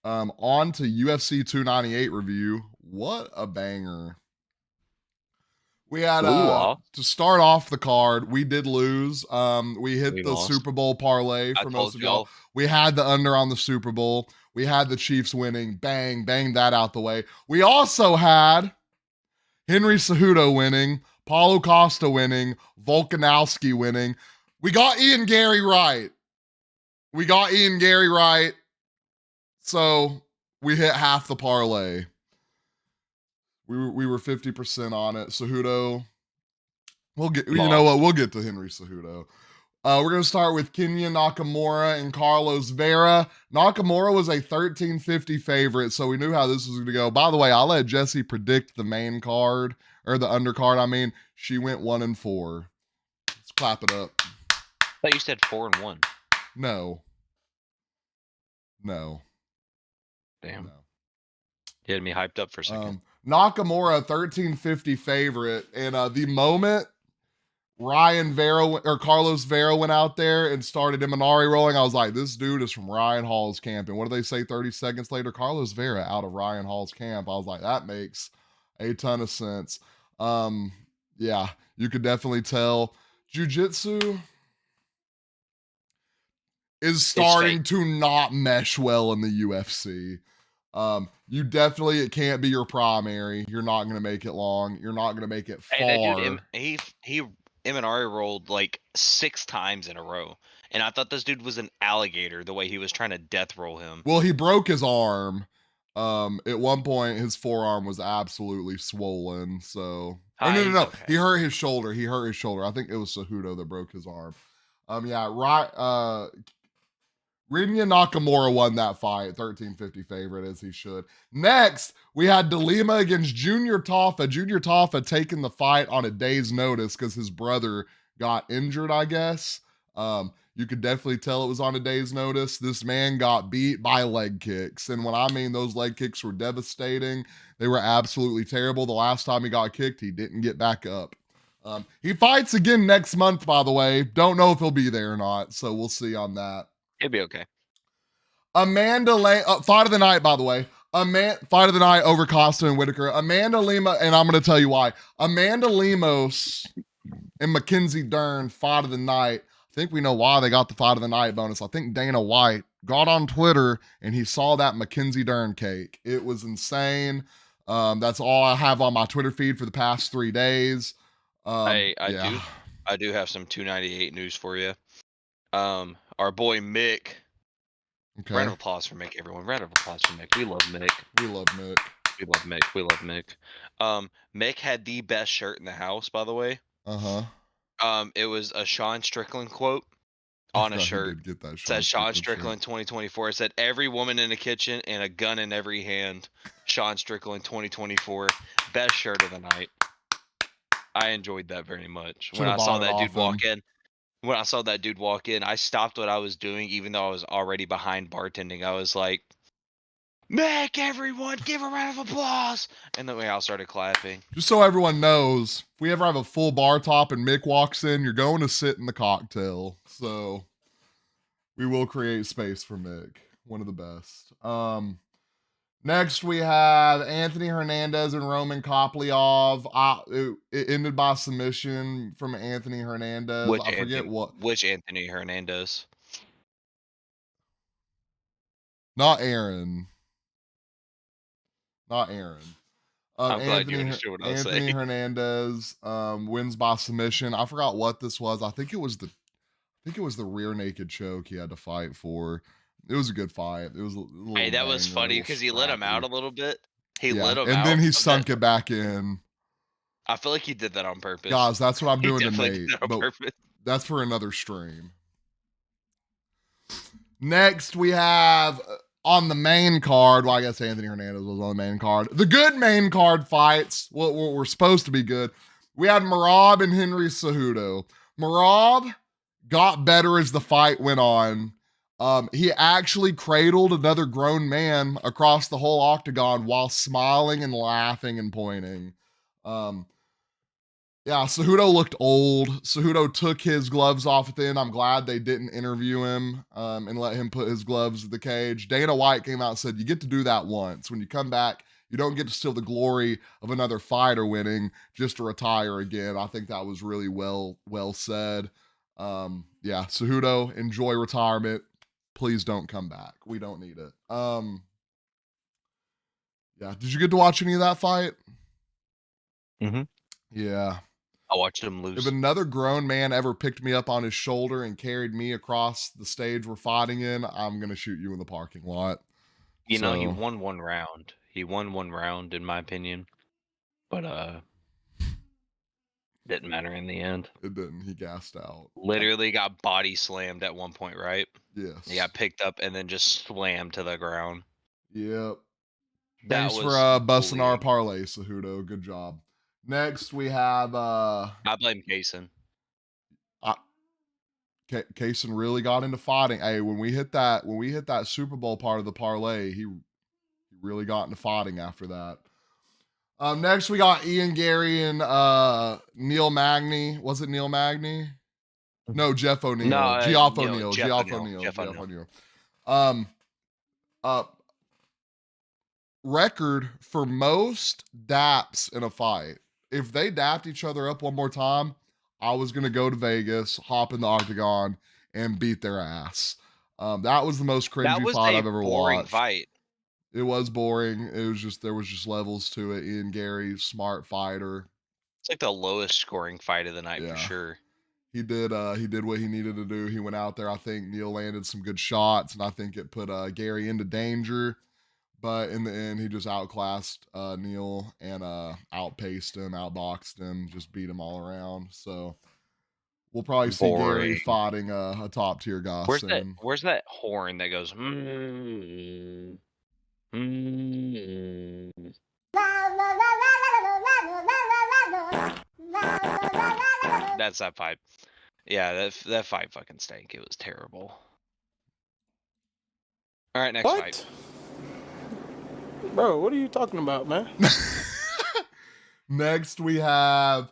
On to UFC 298 review. What a banger. We had We lost. to start off the card, we did lose. We hit We the lost. Super Bowl parlay I for most told of y'all. y'all. We had the under on the Super Bowl. We had the Chiefs winning. Bang, bang that out the way. We also had Henry Cejudo winning, Paulo Costa winning, Volkanowski winning. We got Ian Gary right. We got Ian Gary right. So we hit half the parlay. We were 50% on it. Cejudo. We'll get, you know what? Lost. We'll get to Henry Cejudo. We're going to start with Kenya Nakamura and Carlos Vera. Nakamura was a 1350 favorite, so we knew how this was going to go. By the way, I'll let Jesse predict the main card, or the undercard. I mean, she went 1-4. Let's clap it up. I thought you said 4-1. No. No. Damn. No. You had me hyped up for a second. Nakamura, 1350 favorite. And the moment Ryan Vera or Carlos Vera went out there and started Imanari rolling, I was like, this dude is from Ryan Hall's camp. And what do they say 30 seconds later? Carlos Vera out of Ryan Hall's camp. I was like, that makes a ton of sense. Yeah, you could definitely tell. Jiu-Jitsu is starting to not mesh well in the UFC. You definitely, it can't be your primary. You're not going to make it long. You're not going to make it Hey, that dude, far. he Imanari rolled like 6 times in a row, and I thought this dude was an alligator the way he was trying to death roll him. Well, he broke his arm. At one point, his forearm was absolutely swollen. So, or no, no, He's no, okay. he hurt his shoulder. He hurt his shoulder. I think it was Cejudo that broke his arm. Yeah, right. Rinya Nakamura won that fight, 1350 favorite, as he should. Next, we had DeLima against Junior Taffa. Junior Taffa taking the fight on a day's notice because his brother got injured, I guess. You could definitely tell it was on a day's notice. This man got beat by leg kicks. And when I mean those leg kicks were devastating, they were absolutely terrible. The last time he got kicked, he didn't get back up. He fights again next month, by the way. Don't know if he'll be there or not, so we'll see on that. It'd be okay. Amanda fight of the night, by the way. Fight of the night over Costa and Whitaker. Amanda Lima, and I'm going to tell you why. Amanda Lemos and Mackenzie Dern, fight of the night. I think we know why they got the fight of the night bonus. I think Dana White got on Twitter and he saw that Mackenzie Dern cake. It was insane. That's all I have on my Twitter feed for the past 3 days. I Yeah. do have some 298 news for you. Our boy Mick. Okay. Round of applause for Mick, everyone. Round of applause for Mick. We love Mick. We love Mick. We love Mick. We love Mick. Mick had the best shirt in the house, by the way. It was a Sean Strickland quote on a shirt. He did get that It says Sean Strickland 2024. It said every woman in the kitchen and a gun in every hand. Sean Strickland 2024. Best shirt of the night. I enjoyed that very much. When I saw that dude walk in, I stopped what I was doing, even though I was already behind bartending. I was like, Mick, everyone, give a round of applause. And then we all started clapping. Just so everyone knows, if we ever have a full bar top and Mick walks in, you're going to sit in the cocktail. So we will create space for Mick. One of the best. Next, we have Anthony Hernandez and Roman Koplyov. It ended by submission from Anthony Hernandez. Which Anthony Hernandez? Not Aaron. I'm glad you understood what I was saying. Anthony Hernandez wins by submission. I forgot what this was. I think it was the rear naked choke he had to fight for. It was a good fight. It was a little. Hey, that was funny because he let him out a little bit. He let him out, and then he sunk it back in. I feel like he did that on purpose. Guys, that's what I'm doing tonight. But that's for another stream. Next, we have on the main card. Well, I guess Anthony Hernandez was on the main card. The good main card fights. What were supposed to be good. We had Merab and Henry Cejudo. Merab got better as the fight went on. He actually cradled another grown man across the whole octagon while smiling and laughing and pointing. Yeah, Cejudo looked old. Cejudo took his gloves off at the end. I'm glad they didn't interview him and let him put his gloves in the cage. Dana White came out and said, "You get to do that once. When you come back, you don't get to steal the glory of another fighter winning just to retire again." I think that was really well said. Yeah, Cejudo, enjoy retirement. Please don't come back. We don't need it. Yeah. Did you get to watch any of that fight? Mm-hmm. Yeah. I watched him If lose. another grown man ever picked me up on his shoulder and carried me across the stage we're fighting in, I'm gonna shoot you in the parking lot. You know, he So won one round. He won one round, in my opinion, but didn't matter in the end. it didn't. He gassed out. Literally got body slammed at one point, right? He Yes. got picked up and then just slammed to the ground. Yep. That Thanks for was busting our bullying. parlay, Cejudo. Good job. Next we have I blame Kaysen. uh Kaysen really got into fighting. Hey, when we hit that Super Bowl part of the parlay, he really got into fighting after that. Next we got Ian Gary and Neil Magny. Was it Neil Magny? No, Jeff No, O'Neill. Geoff Neil, O'Neill. Jeff Geoff O'Neill. O'Neill. Jeff Geoff O'Neill. O'Neill. Um uh record for most daps in a fight. If they dapped each other up one more time, I was gonna go to Vegas, hop in the octagon, and beat their ass. That was the most That cringy was fight a I've ever boring watched. fight. It was boring. It was just there was just levels to it. Ian Gary, smart fighter. It's like the lowest scoring fight of the night for Yeah. sure. He did what he needed to do. He went out there. I think Neil landed some good shots, and I think it put Gary into danger. But in the end, he just outclassed Neil and outpaced him, outboxed him, just beat him all around. So we'll probably see Gary Boring. fighting a top tier guy soon. Where's that horn that goes? Mm, mm. That's that fight. Yeah, that fight fucking stank. It was terrible. All right, next fight. Bro, what are you talking about, man? Next, we have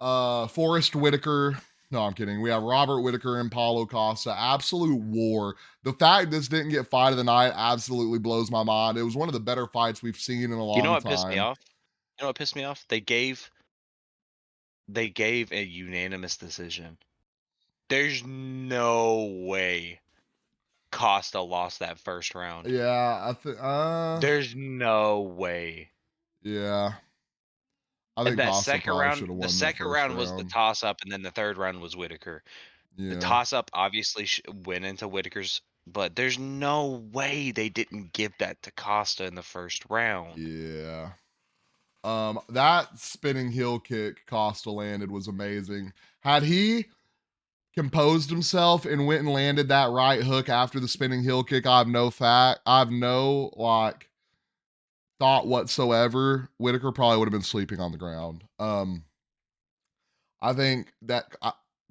Forrest Whitaker. No, I'm kidding. We have Robert Whitaker and Paulo Costa. Absolute war. The fact this didn't get fight of the night absolutely blows my mind. It was one of the better fights we've seen in a You know long what pissed me time. off? You know what pissed me off? They gave a unanimous decision. There's no way Costa lost that first round. Yeah, I think. There's no way. Yeah, I And think that Costa second probably round, should have the won that second first round was the round. toss up, and then the third round was Whitaker. The Yeah, toss up obviously went into Whitaker's, but there's no way they didn't give that to Costa in the first round. yeah. That spinning heel kick Costa landed was amazing. Had he composed himself and went and landed that right hook after the spinning heel kick, I have no like thought whatsoever. Whitaker probably would have been sleeping on the ground. I think that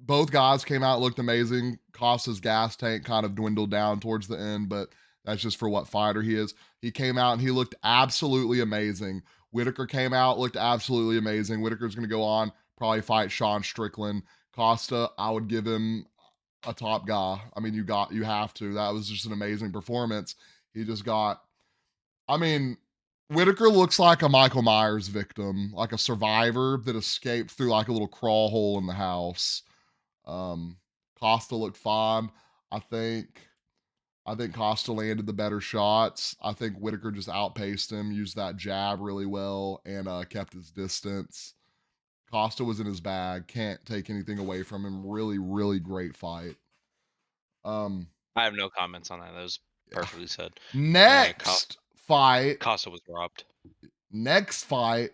both guys came out looked amazing. Costa's gas tank kind of dwindled down towards the end, but that's just for what fighter he is. He came out and he looked absolutely amazing. Whitaker came out, looked absolutely amazing. Whitaker's going to go on, probably fight Sean Strickland. Costa, I would give him a top guy. I mean, you have to. That was just an amazing performance. He just got, I mean, Whitaker looks like a Michael Myers victim, like a survivor that escaped through like a little crawl hole in the house. Um, Costa looked fine. I think I think Costa landed the better shots. I think Whitaker just outpaced him, used that jab really well, and kept his distance. Costa was in his bag. Can't take anything away from him. Really, really great fight. Um, I have no comments on that. That was yeah. perfectly said. Next fight. Costa was robbed. Next fight.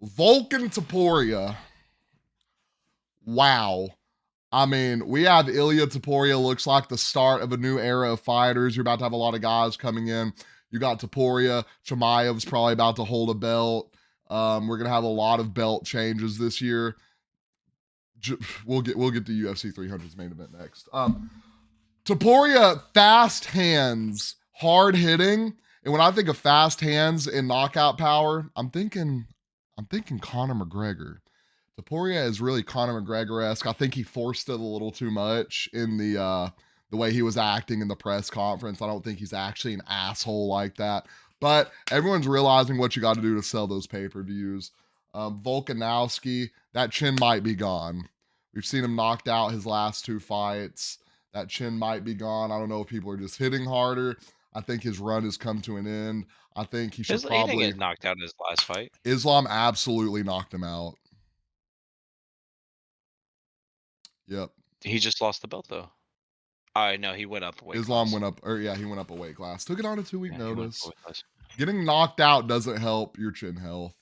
Volkan Topuria. Wow. I mean, we have Ilya Topuria, looks like the start of a new era of fighters. You're about to have a lot of guys coming in. You got Topuria. Chimaev's probably about to hold a belt. We're gonna have a lot of belt changes this year. We'll get to UFC 300's main event next. Topuria, fast hands, hard hitting, and when I think of fast hands and knockout power, I'm thinking Conor McGregor. Topuria is really Conor McGregor-esque. I think he forced it a little too much in the way he was acting in the press conference. I don't think he's actually an asshole like that. But everyone's realizing what you got to do to sell those pay-per-views. Volkanovski, that chin might be gone. We've seen him knocked out his last 2 fights. That chin might be gone. I don't know if people are just hitting harder. I think his run has come to an end. I think he should He didn't probably. get knocked out in his last fight. Islam absolutely knocked him out. Yep. He just lost the belt though. No, he went up a weight Islam class. went up, or yeah, he went up a weight class. Took it on a 2-week Yeah, he went up notice. a weight class. Getting knocked out doesn't help your chin health.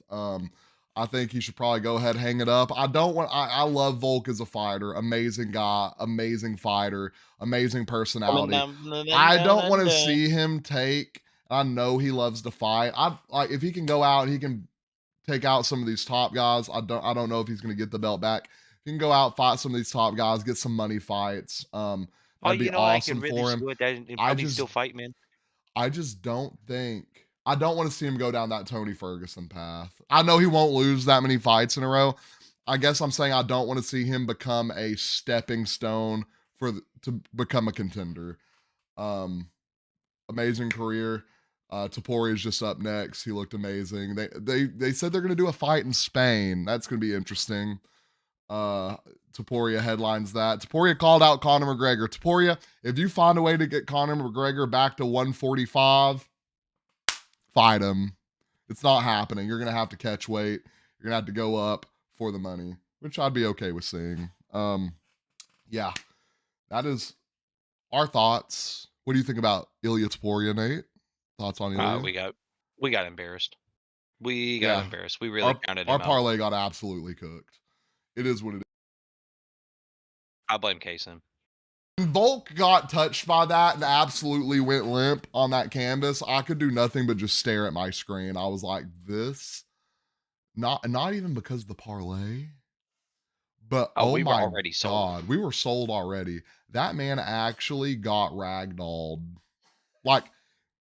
I think he should probably go ahead, hang it up. I love Volk as a fighter. Amazing guy, amazing fighter, amazing personality. I don't want to see him take. I know he loves to fight. I like if he can go out and he can take out some of these top guys. I don't know if he's going to get the belt back. He can go out, fight some of these top guys, get some money fights. That'd be awesome for him. I just still fight, man. I just don't think I don't want to see him go down that Tony Ferguson path. I know he won't lose that many fights in a row. I guess I'm saying I don't want to see him become a stepping stone to become a contender. Amazing career. Topuria is just up next. He looked amazing. They said they're going to do a fight in Spain. That's going to be interesting. Topuria headlines that. Topuria called out Conor McGregor. Topuria, if you find a way to get Conor McGregor back to 145, fight him. It's not happening. You're going to have to catch weight. You're going to have to go up for the money, which I'd be okay with seeing. Yeah, that is our thoughts. What do you think about Ilya Topuria, Nate? Thoughts on Ilya? We got embarrassed. We got embarrassed. We really counted him Our out. parlay got absolutely cooked. It is what it is. I blame Kaysen. Volk got touched by that and absolutely went limp on that canvas. I could do nothing but just stare at my screen. I was like, this, not even because of the parlay, but we were my already God, sold. we were sold already. That man actually got ragdolled. Like,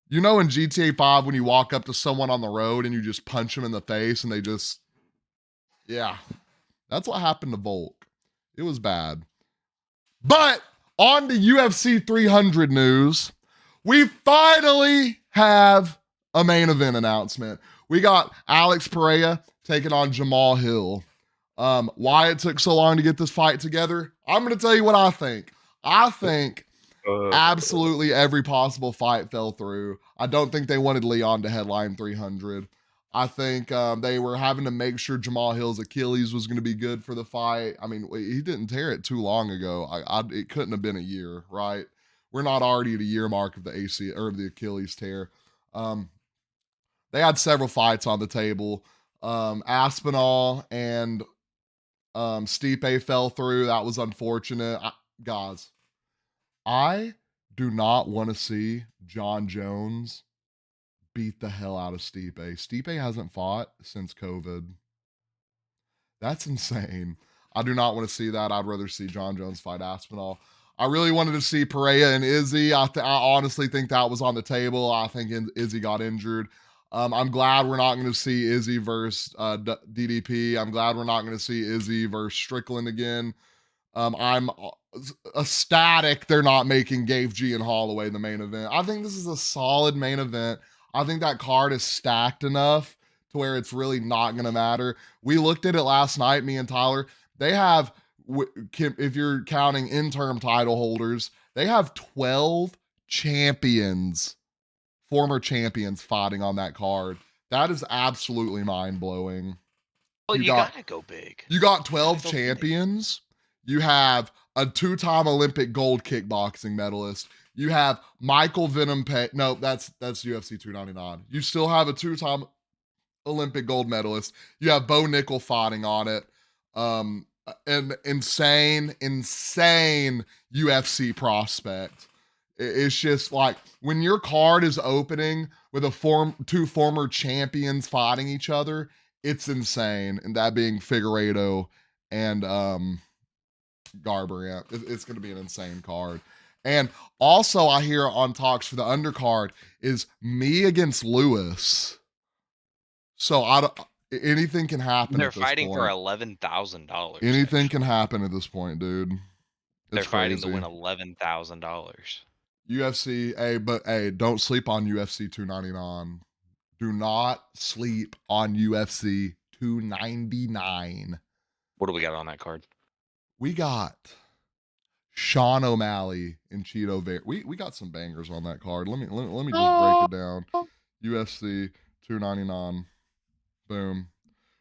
you know, in GTA 5, when you walk up to someone on the road and you just punch them in the face and they just, yeah, that's what happened to Volk. It was bad. But on to UFC 300 news, we finally have a main event announcement. We got Alex Pereira taking on Jamal Hill. Why it took so long to get this fight together? I'm going to tell you what I think. I think absolutely every possible fight fell through. I don't think they wanted Leon to headline 300. I think they were having to make sure Jamal Hill's Achilles was going to be good for the fight. I mean, he didn't tear it too long ago. It couldn't have been a year, right? We're not already at a year mark of the AC or the Achilles tear. They had several fights on the table. Aspinall and Stipe fell through. That was unfortunate. Guys, I do not want to see John Jones beat the hell out of Stipe. Stipe hasn't fought since COVID. That's insane. I do not want to see that. I'd rather see John Jones fight Aspinall. I really wanted to see Pereira and Izzy. I honestly think that was on the table. I think Izzy got injured. I'm glad we're not going to see Izzy versus DDP. I'm glad we're not going to see Izzy versus Strickland again. I'm ecstatic they're not making Gave G and Holloway the main event. I think this is a solid main event. I think that card is stacked enough to where it's really not going to matter. We looked at it last night, me and Tyler. They have, if you're counting interim title holders, they have 12 champions, former champions fighting on that card. That is absolutely mind-blowing. Well, you gotta go big. You got 12 champions. You have a 2-time Olympic gold kickboxing medalist. You have Michael Venom No, that's UFC 299. You still have a 2-time Olympic gold medalist. You have Bo Nickel fighting on it. An insane UFC prospect. It's just like when your card is opening with two former champions fighting each other, it's insane. And that being Figueiredo and Garbrandt. It's going to be an insane card. And also, I hear on talks for the undercard is me against Lewis. So Anything can happen They're at this fighting for point. $11,000, Anything can actually. happen at this point, dude. They're It's fighting to crazy. win $11,000. UFC, hey, but hey, don't sleep on UFC 299. Do not sleep on UFC 299. What do we got on that card? We got Sean O'Malley and Cheeto Vera. We got some bangers on that card. Let me just break it down. UFC 299. Boom.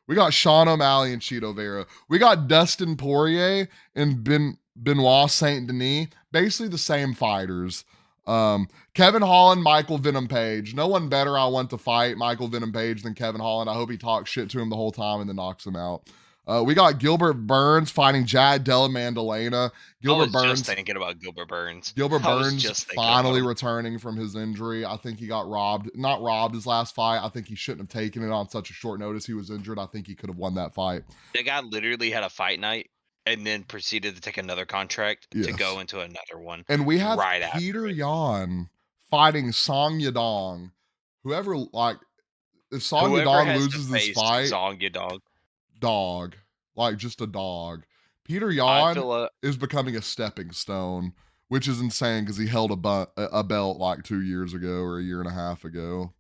We got Sean O'Malley and Cheeto Vera. We got Dustin Poirier and Benoit Saint Denis. Basically the same fighters. Kevin Holland, Michael Venom Page. No one better I want to fight Michael Venom Page than Kevin Holland. I hope he talks shit to him the whole time and then knocks him out. We got Gilbert Burns fighting Jad Della Mandalena. I Gilbert was just Burns thinking about Gilbert Burns. Gilbert I was Burns just thinking about finally him. returning from his injury. I think he got robbed. Not robbed his last fight. I think he shouldn't have taken it on such a short notice. He was injured. I think he could have won that fight. The guy literally had a fight night and then proceeded to take another contract to Yes. go into another one And we have right after Peter it. Yan fighting Song Yadong. Whoever, like, if Song Whoever Yadong has to loses this face fight, Zonga Dog, dog. Like, just a dog. Peter I Yan feel is becoming a stepping stone, which is insane because he held a belt like 2 years ago or a year and a half ago.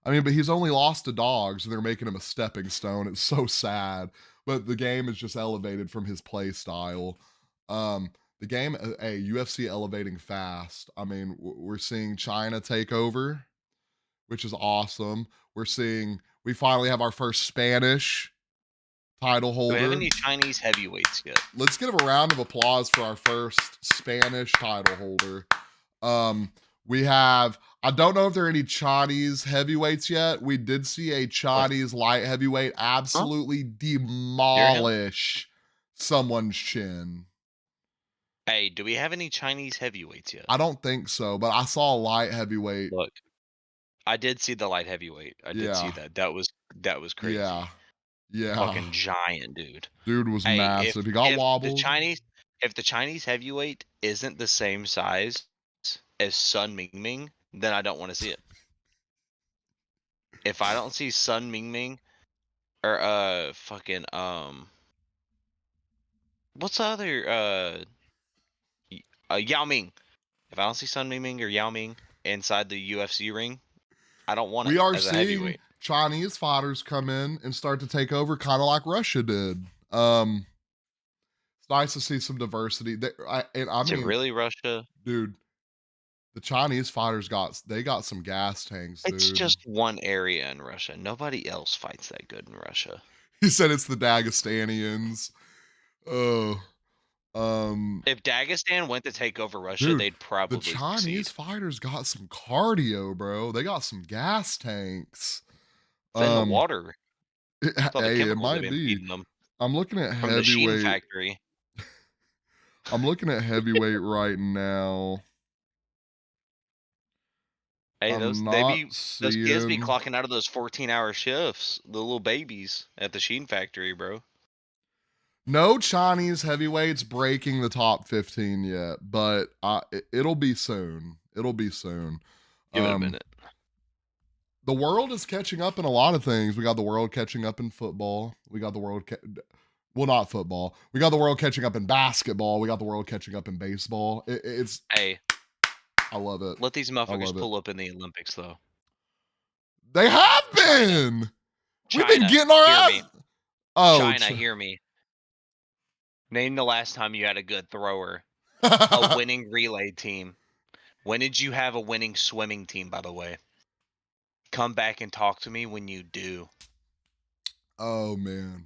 I mean, but he's only lost to dogs and they're making him a stepping stone. It's so sad. But the game is just elevated from his play style. The game, UFC elevating fast. I mean, we're seeing China take over, which is awesome. We finally have our first Spanish title do we have holder. any Chinese heavyweights yet? Let's give a round of applause for our first Spanish title holder. We have, I don't know if there are any Chinese heavyweights yet. We did see a Chinese light heavyweight absolutely demolish someone's chin. Hey, do we have any Chinese heavyweights yet? I don't think so, but I saw a light heavyweight. Look, I did see the light heavyweight. I did see Yeah. that. That was crazy. Yeah. Yeah. Fucking giant, dude. Dude was Hey, massive. He got wobbled. if the Chinese heavyweight isn't the same size as Sun Mingming, then I don't want to see it. If I don't see Sun Mingming or fucking what's the other Yao Ming. If I don't see Sun Mingming or Yao Ming inside the UFC ring, I don't want We it are as a seeing heavyweight. Chinese fighters come in and start to take over, kind of like Russia did. It's nice to see some diversity. I Is it mean, really Russia? dude, the Chinese fighters got some gas tanks, It's dude. just one area in Russia. Nobody else fights that good in Russia. He said it's the Dagestanians. Oh, If Dagestan went to take over Russia, dude, they'd the probably Chinese succeed. fighters got some cardio, bro. They got some gas tanks. It's in the water. It's all the Hey, it chemicals they've might been be. feeding them I'm looking at from the Sheen heavyweight. factory. I'm looking at heavyweight right now. Hey, I'm those not those kids be seeing. clocking out of those 14-hour shifts. The little babies at the Sheen factory, bro. No Chinese heavyweights breaking the top 15 yet, but it'll be soon. It'll be soon. Give it a Um, minute. the world is catching up in a lot of things. We got the world catching up in football. We got the world, well, not football. We got the world catching up in basketball. We got the world catching up in baseball. It's, Hey, I love it. let these I motherfuckers love it. pull up in the Olympics, though. They have China. been. We've China, been getting our hear ass. me. Oh, China, hear me. Name the last time you had a good thrower. A winning relay team. When did you have a winning swimming team, by the way? Come back and talk to me when you do. Oh man.